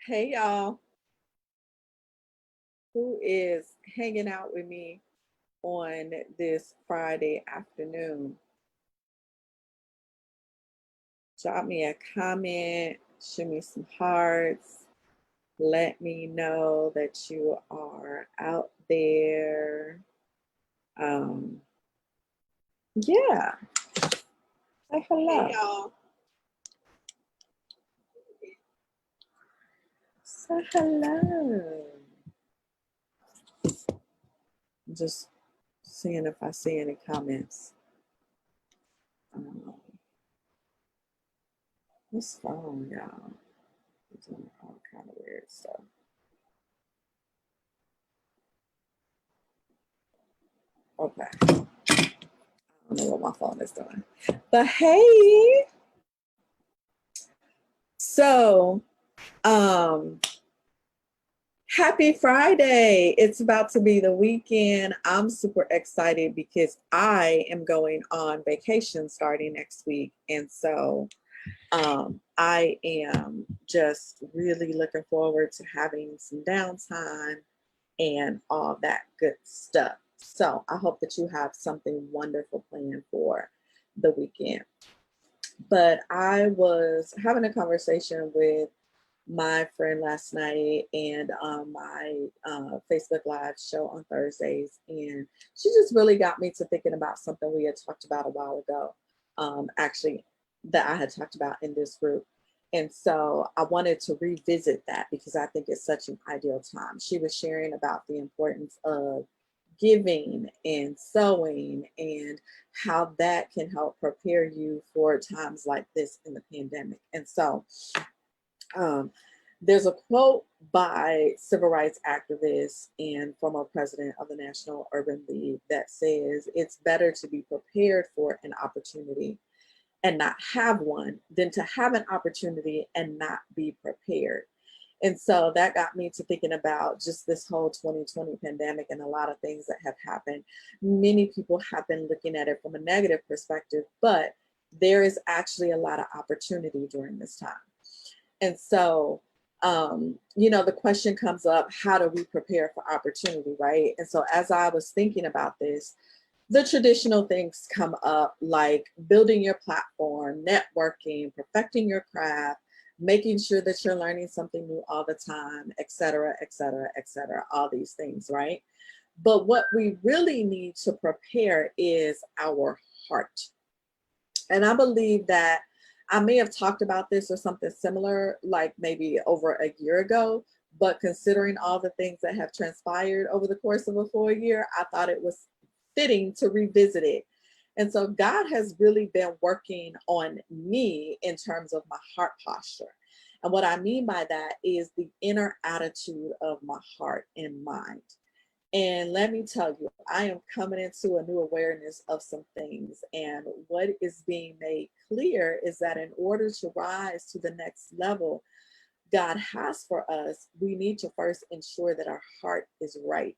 Hey y'all, who is hanging out with me on this Friday afternoon? Drop me a comment, show me some hearts, let me know that you are out there. Um, yeah, say hello. Hey y'all. Say hello. Just seeing if I see any comments. Um, this phone, y'all, is doing all kind of weird stuff. Okay. I don't know what my phone is doing. But hey, so um happy Friday. It's about to be the weekend. I'm super excited because I am going on vacation starting next week. And so I am just really looking forward to having some downtime and all that good stuff. So I hope that you have something wonderful planned for the weekend. But I was having a conversation with my friend last night and my Facebook Live show on Thursdays. And she just really got me to thinking about something we had talked about a while ago, actually, that I had talked about in this group. And so I wanted to revisit that because I think it's such an ideal time. She was sharing about the importance of giving and sowing and how that can help prepare you for times like this in the pandemic. And so um, there's a quote by civil rights activist and former president of the National Urban League that says, "It's better to be prepared for an opportunity and not have one than to have an opportunity and not be prepared." And so that got me to thinking about just this whole 2020 pandemic and a lot of things that have happened. Many people have been looking at it from a negative perspective, but there is actually a lot of opportunity during this time. And so, the question comes up, how do we prepare for opportunity, right? And so as I was thinking about this, the traditional things come up like building your platform, networking, perfecting your craft, making sure that you're learning something new all the time, et cetera, et cetera, et cetera, all these things, right? But what we really need to prepare is our heart. And I believe that I may have talked about this or something similar, like maybe over a year ago. But considering all the things that have transpired over the course of a full year, I thought it was fitting to revisit it. And so God has really been working on me in terms of my heart posture. And what I mean by that is the inner attitude of my heart and mind. And let me tell you, I am coming into a new awareness of some things. And what is being made clear is that in order to rise to the next level God has for us, we need to first ensure that our heart is right.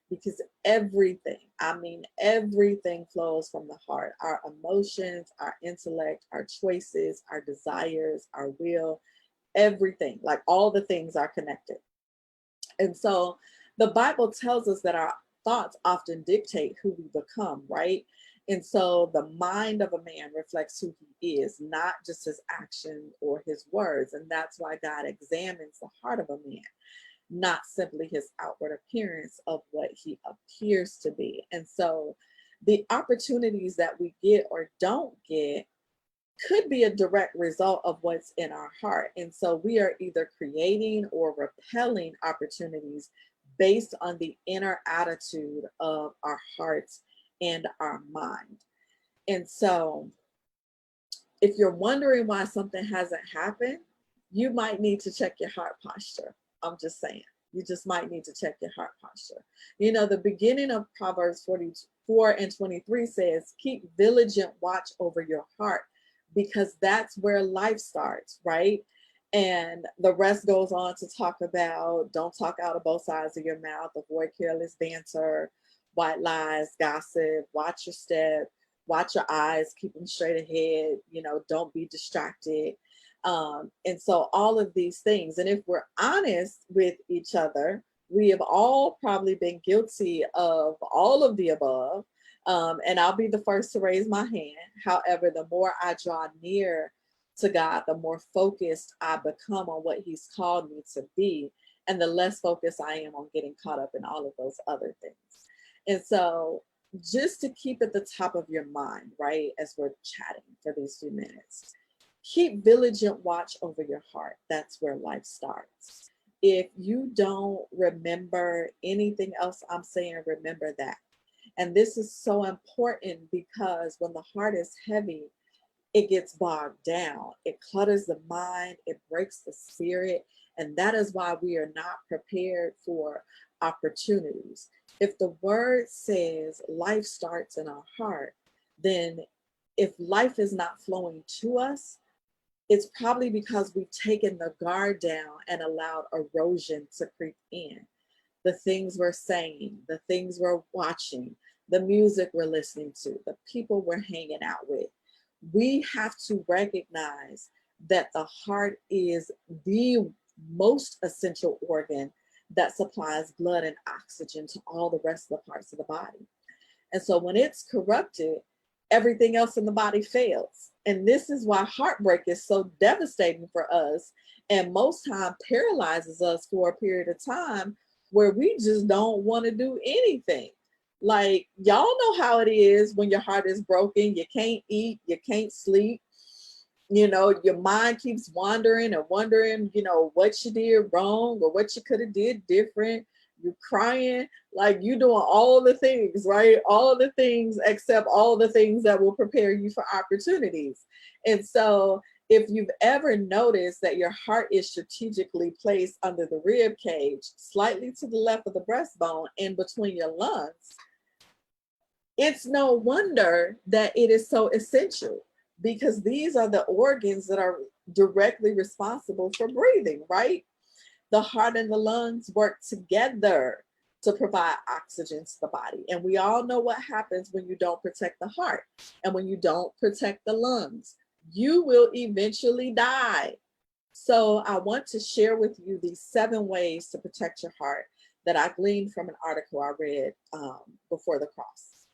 Because everything, I mean, everything flows from the heart. Our emotions, our intellect, our choices, our desires, our will, everything, like all the things are connected. And so the Bible tells us that our thoughts often dictate who we become, right? And so the mind of a man reflects who he is, not just his actions or his words. And that's why God examines the heart of a man, not simply his outward appearance of what he appears to be. And so the opportunities that we get or don't get could be a direct result of what's in our heart. And so we are either creating or repelling opportunities based on the inner attitude of our hearts and our mind. And so if you're wondering why something hasn't happened, you might need to check your heart posture. I'm just saying. You just might need to check your heart posture. The beginning of Proverbs 44 and 23 says, "Keep vigilant watch over your heart, because that's where life starts," right? And the rest goes on to talk about don't talk out of both sides of your mouth, avoid careless banter, white lies, gossip, watch your step, watch your eyes, keep them straight ahead, don't be distracted. And so all of these things, and if we're honest with each other, we have all probably been guilty of all of the above. And I'll be the first to raise my hand. However, the more I draw near to God, the more focused I become on what He's called me to be, and the less focused I am on getting caught up in all of those other things. And so, just to keep at the top of your mind, right, as we're chatting for these few minutes, keep vigilant watch over your heart. That's where life starts. If you don't remember anything else I'm saying, remember that. And this is so important because when the heart is heavy, it gets bogged down. It clutters the mind, it breaks the spirit. And that is why we are not prepared for opportunities. If the word says life starts in our heart, then if life is not flowing to us, it's probably because we've taken the guard down and allowed erosion to creep in. The things we're saying, the things we're watching, the music we're listening to, the people we're hanging out with. We have to recognize that the heart is the most essential organ that supplies blood and oxygen to all the rest of the parts of the body. And so when it's corrupted, everything else in the body fails. And this is why heartbreak is so devastating for us, and most time paralyzes us for a period of time where we just don't want to do anything. Like, y'all know how it is when your heart is broken. You can't eat, you can't sleep. Your mind keeps wandering and wondering, what you did wrong or what you could have did different. You're crying, like you're doing all the things, right? All the things except all the things that will prepare you for opportunities. And so if you've ever noticed that your heart is strategically placed under the rib cage, slightly to the left of the breastbone in between your lungs, it's no wonder that it is so essential, because these are the organs that are directly responsible for breathing, right? The heart and the lungs work together to provide oxygen to the body. And we all know what happens when you don't protect the heart and when you don't protect the lungs. You will eventually die. So I want to share with you these 7 ways to protect your heart that I gleaned from an article I read before the cross.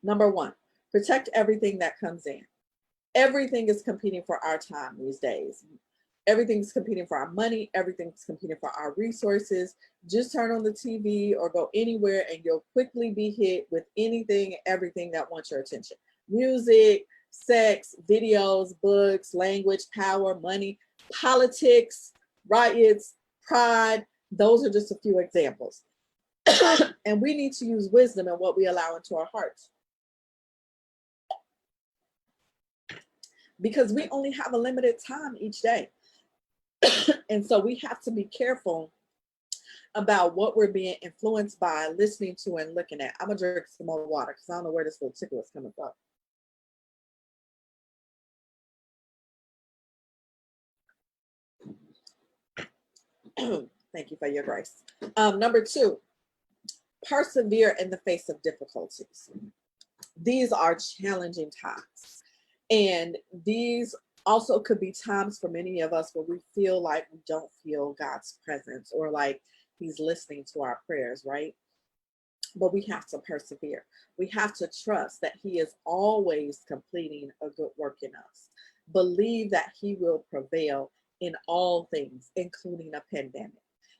Number 1, protect everything that comes in. Everything is competing for our time these days. Everything's competing for our money. Everything's competing for our resources. Just turn on the TV or go anywhere and you'll quickly be hit with anything, everything that wants your attention. Music, sex, videos, books, language, power, money, politics, riots, pride. Those are just a few examples. And we need to use wisdom in what we allow into our hearts, because we only have a limited time each day. And so we have to be careful about what we're being influenced by, listening to, and looking at. I'm gonna drink some more water because I don't know where this little tickle is coming from. Thank you for your grace. Number 2, persevere in the face of difficulties. These are challenging times. And these also could be times for many of us where we feel like we don't feel God's presence or like He's listening to our prayers, right? But we have to persevere. We have to trust that He is always completing a good work in us. Believe that He will prevail in all things, including a pandemic.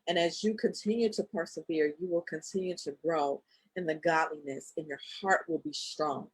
And as you continue to persevere, you will continue to grow in the godliness, and your heart will be strong.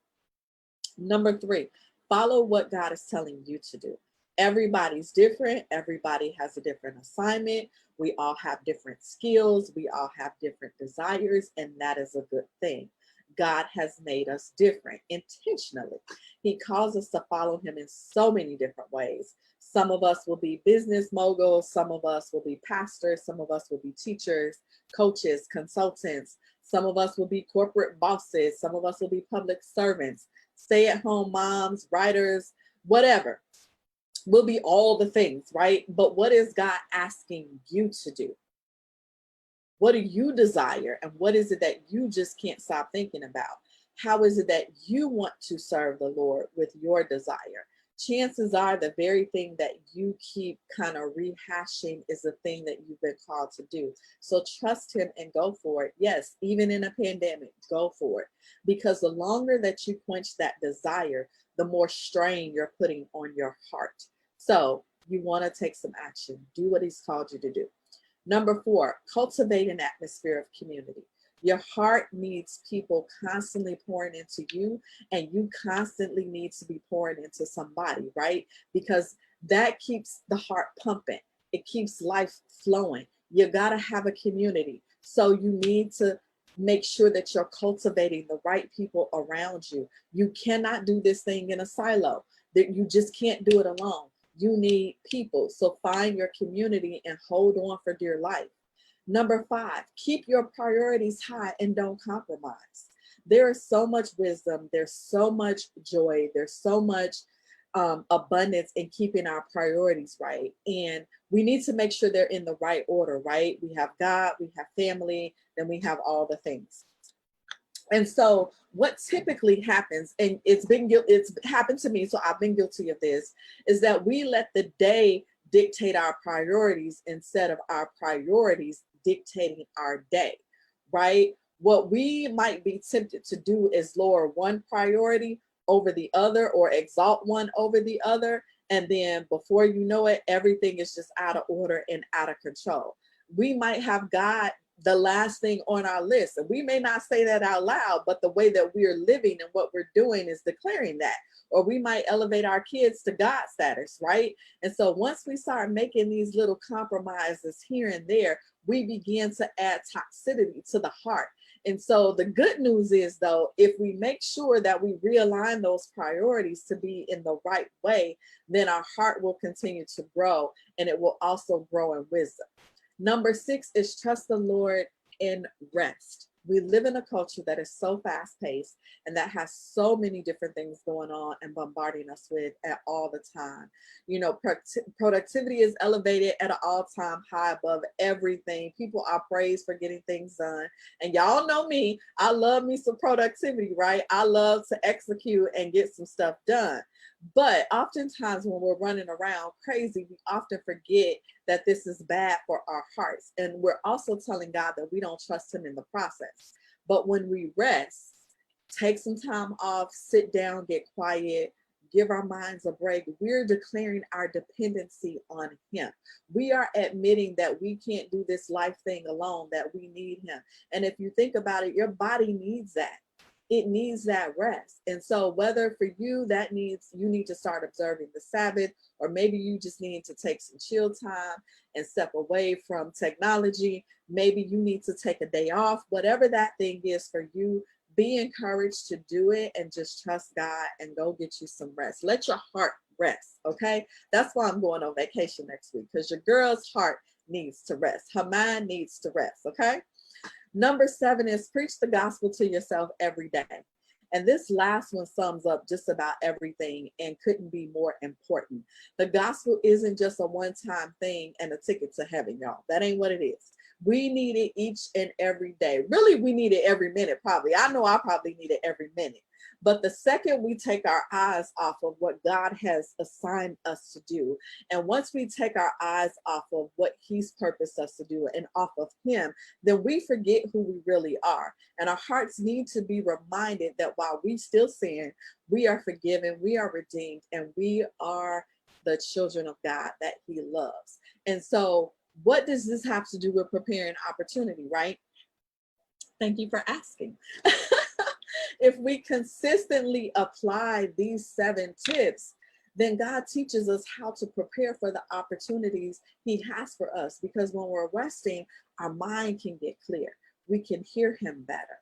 Number 3, follow what God is telling you to do. Everybody's different. Everybody has a different assignment. We all have different skills. We all have different desires, and that is a good thing. God has made us different intentionally. He calls us to follow Him in so many different ways. Some of us will be business moguls. Some of us will be pastors. Some of us will be teachers, coaches, consultants. Some of us will be corporate bosses. Some of us will be public servants, stay-at-home moms, writers, whatever. We'll be all the things, right? But what is God asking you to do? What do you desire? And what is it that you just can't stop thinking about? How is it that you want to serve the Lord with your desire? chances are the very thing that you keep kind of rehashing is the thing that you've been called to do. So trust him and go for it. Yes, even in a pandemic, go for it. Because the longer that you quench that desire, the more strain you're putting on your heart. So you want to take some action. Do what he's called you to do. Number 4, cultivate an atmosphere of community. Your heart needs people constantly pouring into you, and you constantly need to be pouring into somebody, right? Because that keeps the heart pumping. It keeps life flowing. You got to have a community. So you need to make sure that you're cultivating the right people around you. You cannot do this thing in a silo. That you just can't do it alone. You need people. So find your community and hold on for dear life. Number 5, keep your priorities high and don't compromise. There is so much wisdom, there's so much joy, there's so much abundance in keeping our priorities right. And we need to make sure they're in the right order, right? We have God, we have family, then we have all the things. And so what typically happens, and it's happened to me, so I've been guilty of this, is that we let the day dictate our priorities instead of our priorities dictating our day, right? What we might be tempted to do is lower one priority over the other or exalt one over the other. And then before you know it, everything is just out of order and out of control. We might have God the last thing on our list. And we may not say that out loud, but the way that we're living and what we're doing is declaring that. Or we might elevate our kids to God status, right? And so once we start making these little compromises here and there, we begin to add toxicity to the heart. And so the good news is, though, if we make sure that we realign those priorities to be in the right way, then our heart will continue to grow, and it will also grow in wisdom. Number 6 is trust the Lord and rest. We live in a culture that is so fast paced and that has so many different things going on and bombarding us with at all the time. You know, productivity is elevated at an all-time high above everything. People are praised for getting things done. And y'all know me, I love me some productivity, right? I love to execute and get some stuff done. But oftentimes when we're running around crazy, we often forget that this is bad for our hearts. And we're also telling God that we don't trust him in the process. But when we rest, take some time off, sit down, get quiet, give our minds a break, we're declaring our dependency on him. We are admitting that we can't do this life thing alone, that we need him. And if you think about it, your body needs that. It needs that rest. And so whether for you that means you need to start observing the Sabbath, or maybe you just need to take some chill time and step away from technology, maybe you need to take a day off, whatever that thing is for you, be encouraged to do it and just trust God and go get you some rest. Let your heart rest, okay? That's why I'm going on vacation next week, because your girl's heart needs to rest. Her mind needs to rest, okay? Number 7 is preach the gospel to yourself every day. And this last one sums up just about everything and couldn't be more important. The gospel isn't just a one-time thing and a ticket to heaven, y'all. That ain't what it is. We need it each and every day. Really, we need it every minute, probably. I know I probably need it every minute. But the second we take our eyes off of what God has assigned us to do, and once we take our eyes off of what he's purposed us to do and off of him, then we forget who we really are. And our hearts need to be reminded that while we still sin, we are forgiven, we are redeemed, and we are the children of God that he loves. And so what does this have to do with preparing opportunity, right? Thank you for asking. If we consistently apply these 7 tips, then God teaches us how to prepare for the opportunities he has for us. Because when we're resting, our mind can get clear. We can hear him better.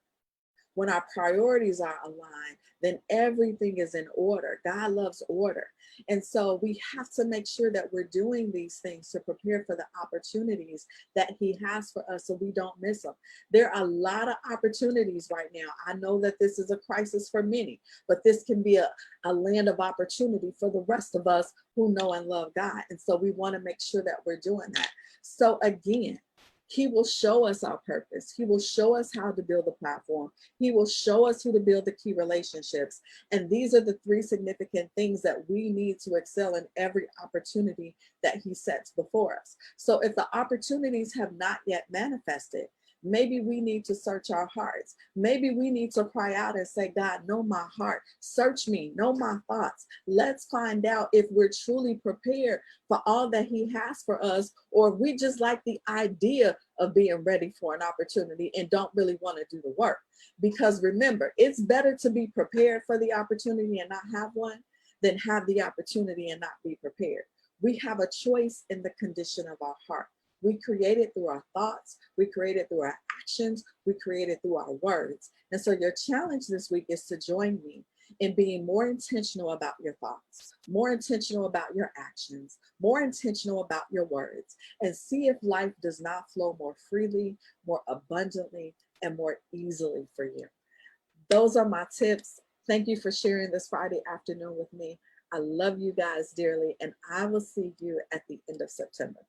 When our priorities are aligned, then everything is in order. God loves order. And so we have to make sure that we're doing these things to prepare for the opportunities that he has for us so we don't miss them. There are a lot of opportunities right now. I know that this is a crisis for many, but this can be a land of opportunity for the rest of us who know and love God. And so we want to make sure that we're doing that. So again, He will show us our purpose. He will show us how to build the platform. He will show us who to build the key relationships. And these are the three significant things that we need to excel in every opportunity that he sets before us. So if the opportunities have not yet manifested, maybe we need to search our hearts. Maybe we need to cry out and say, God, know my heart. Search me, know my thoughts. Let's find out if we're truly prepared for all that he has for us, or if we just like the idea of being ready for an opportunity and don't really want to do the work. Because remember, it's better to be prepared for the opportunity and not have one than have the opportunity and not be prepared. We have a choice in the condition of our heart. We create it through our thoughts. We create it through our actions. We create it through our words. And so your challenge this week is to join me in being more intentional about your thoughts, more intentional about your actions, more intentional about your words, and see if life does not flow more freely, more abundantly, and more easily for you. Those are my tips. Thank you for sharing this Friday afternoon with me. I love you guys dearly, and I will see you at the end of September.